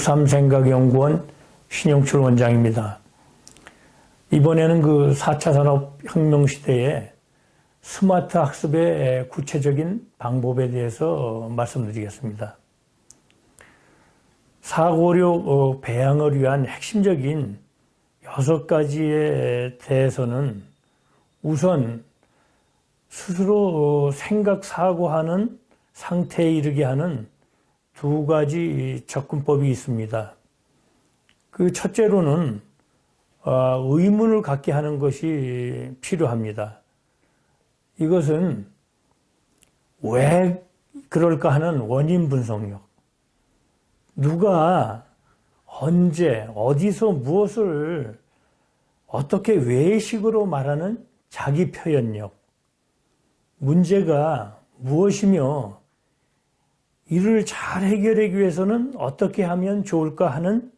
고3생각연구원 신용출 원장입니다. 이번에는 그 4차 산업혁명 시대에 스마트 학습의 구체적인 방법에 대해서 말씀드리겠습니다. 사고력 배양을 위한 핵심적인 6가지에 대해서는 우선 스스로 생각, 사고하는 상태에 이르게 하는 2가지 접근법이 있습니다. 그 첫째로는 의문을 갖게 하는 것이 필요합니다. 이것은 왜 그럴까 하는 원인 분석력. 누가 언제 어디서 무엇을 어떻게 외식으로 말하는 자기 표현력. 문제가 무엇이며 이를 잘 해결하기 위해서는 어떻게 하면 좋을까 하는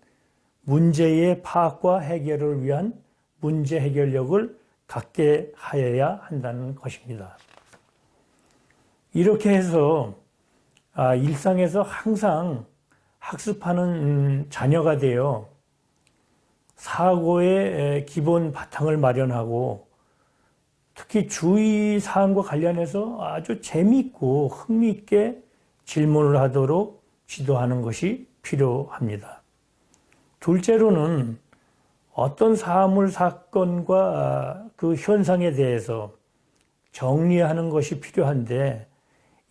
문제의 파악과 해결을 위한 문제 해결력을 갖게 하여야 한다는 것입니다. 이렇게 해서 일상에서 항상 학습하는 자녀가 되어 사고의 기본 바탕을 마련하고 특히 주의 사항과 관련해서 아주 재미있고 흥미있게 질문을 하도록 지도하는 것이 필요합니다. 둘째로는 어떤 사물, 사건과 그 현상에 대해서 정리하는 것이 필요한데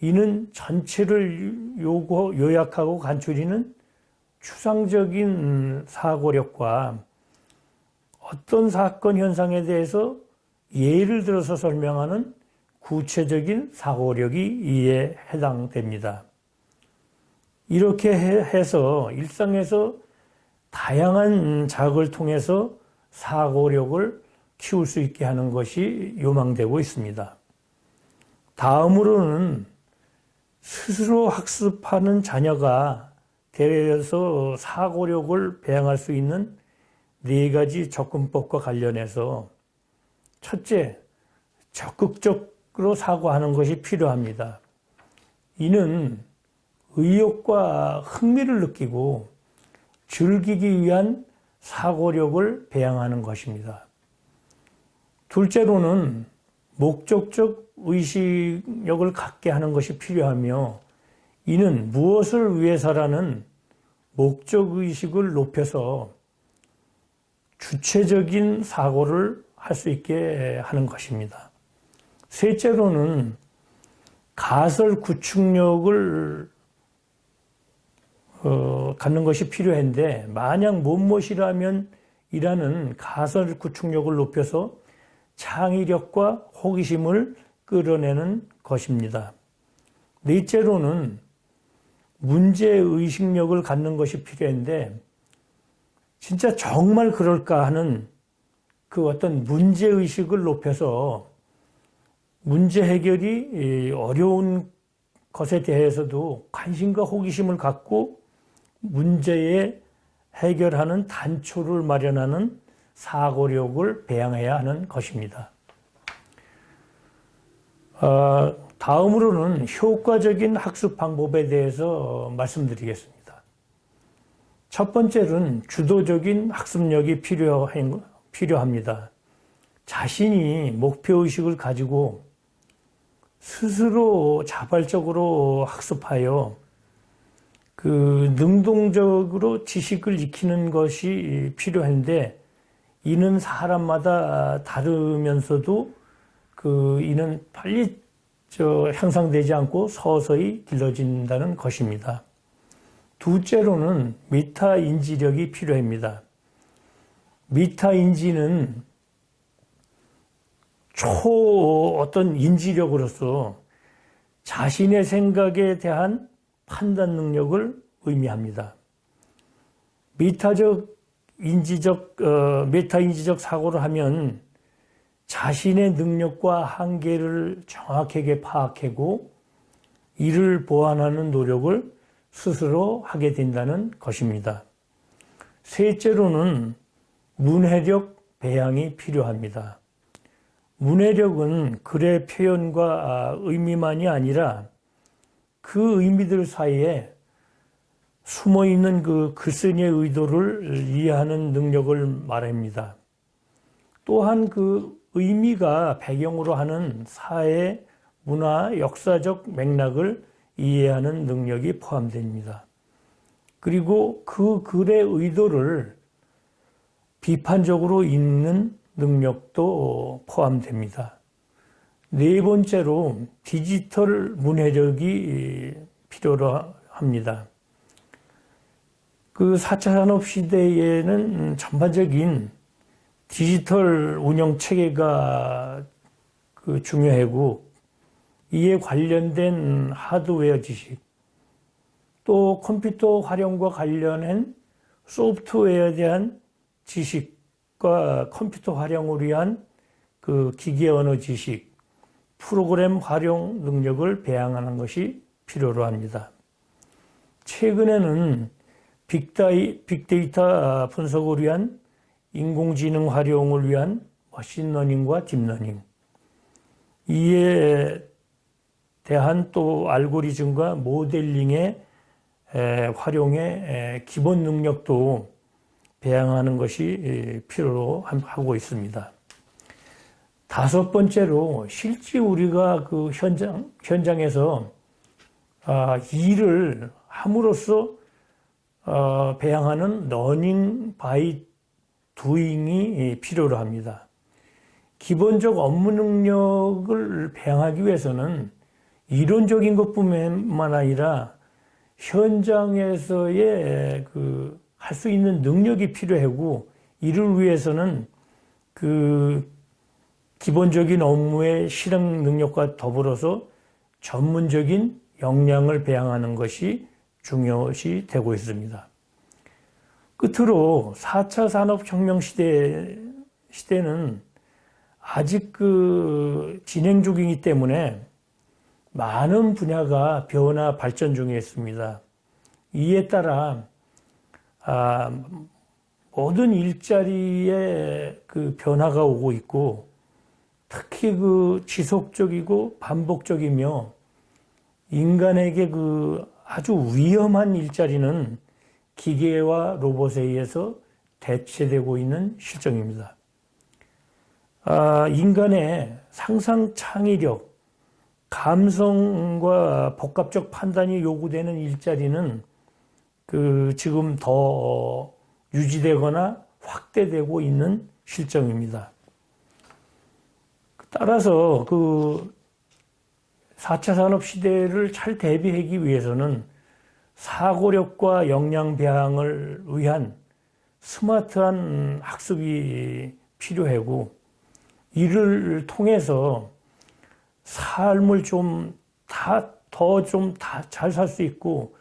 이는 전체를 요약하고 간추리는 추상적인 사고력과 어떤 사건, 현상에 대해서 예를 들어서 설명하는 구체적인 사고력이 이에 해당됩니다. 이렇게 해서 일상에서 다양한 자극을 통해서 사고력을 키울 수 있게 하는 것이 요망되고 있습니다. 다음으로는 스스로 학습하는 자녀가 되어서 사고력을 배양할 수 있는 4가지 접근법과 관련해서 첫째, 적극적으로 사고하는 것이 필요합니다. 이는 의욕과 흥미를 느끼고 즐기기 위한 사고력을 배양하는 것입니다. 둘째로는 목적적 의식력을 갖게 하는 것이 필요하며 이는 무엇을 위해서라는 목적의식을 높여서 주체적인 사고를 할 수 있게 하는 것입니다. 셋째로는 가설 구축력을 갖는 것이 필요한데 만약 무엇이라면 이라는 가설 구축력을 높여서 창의력과 호기심을 끌어내는 것입니다. 넷째로는 문제의식력을 갖는 것이 필요한데 진짜 정말 그럴까 하는 그 어떤 문제의식을 높여서 문제 해결이 어려운 것에 대해서도 관심과 호기심을 갖고 문제에 해결하는 단초를 마련하는 사고력을 배양해야 하는 것입니다. 다음으로는 효과적인 학습 방법에 대해서 말씀드리겠습니다. 첫 번째는 주도적인 학습력이 필요합니다. 자신이 목표의식을 가지고 스스로 자발적으로 학습하여 그 능동적으로 지식을 익히는 것이 필요한데 이는 사람마다 다르면서도 이는 빨리 향상되지 않고 서서히 길러진다는 것입니다. 둘째로는 메타인지력이 필요합니다. 메타인지는 어떤 인지력으로서 자신의 생각에 대한 판단 능력을 의미합니다. 메타인지적 사고를 하면 자신의 능력과 한계를 정확하게 파악하고 이를 보완하는 노력을 스스로 하게 된다는 것입니다. 셋째로는 문해력 배양이 필요합니다. 문해력은 글의 표현과 의미만이 아니라 그 의미들 사이에 숨어있는 그 글쓴이의 의도를 이해하는 능력을 말합니다. 또한 그 의미가 배경으로 하는 사회, 문화, 역사적 맥락을 이해하는 능력이 포함됩니다. 그리고 그 글의 의도를 비판적으로 읽는 능력도 포함됩니다. 네 번째로 디지털 문해력이 필요로 합니다. 그 4차 산업시대에는 전반적인 디지털 운영 체계가 중요하고 이에 관련된 하드웨어 지식, 또 컴퓨터 활용과 관련한 소프트웨어에 대한 지식과 컴퓨터 활용을 위한 그 기계 언어 지식, 프로그램 활용 능력을 배양하는 것이 필요로 합니다. 최근에는 빅데이터 분석을 위한 인공지능 활용을 위한 머신러닝과 딥러닝, 이에 대한 또 알고리즘과 모델링의 활용의 기본 능력도 배양하는 것이 필요로 하고 있습니다. 다섯 번째로 실제 우리가 그 현장에서 일을 함으로써 배양하는 러닝 바이 두잉이 필요로 합니다. 기본적 업무 능력을 배양하기 위해서는 이론적인 것뿐만 아니라 현장에서의 할 수 있는 능력이 필요하고, 이를 위해서는 그 기본적인 업무의 실행 능력과 더불어서 전문적인 역량을 배양하는 것이 중요시 되고 있습니다. 끝으로 4차 산업혁명 시대는 아직 진행 중이기 때문에 많은 분야가 변화 발전 중에 있습니다. 이에 따라 모든 일자리에 변화가 오고 있고, 특히 지속적이고 반복적이며 인간에게 아주 위험한 일자리는 기계와 로봇에 의해서 대체되고 있는 실정입니다. 인간의 상상 창의력, 감성과 복합적 판단이 요구되는 일자리는 지금 더 유지되거나 확대되고 있는 실정입니다. 따라서 4차 산업 시대를 잘 대비하기 위해서는 사고력과 역량 배양을 위한 스마트한 학습이 필요하고, 이를 통해서 삶을 더 잘 살 수 있고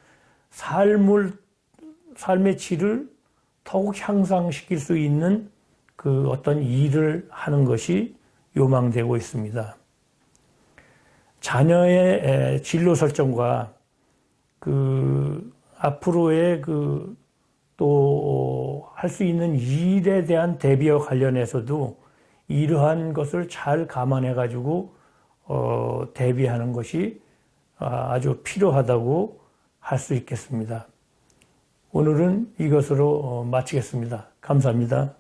삶의 질을 더욱 향상시킬 수 있는 어떤 일을 하는 것이 요망되고 있습니다. 자녀의 진로 설정과 앞으로의 또 할 수 있는 일에 대한 대비와 관련해서도 이러한 것을 잘 감안해 가지고 대비하는 것이 아주 필요하다고 할 수 있겠습니다. 오늘은 이것으로 마치겠습니다. 감사합니다.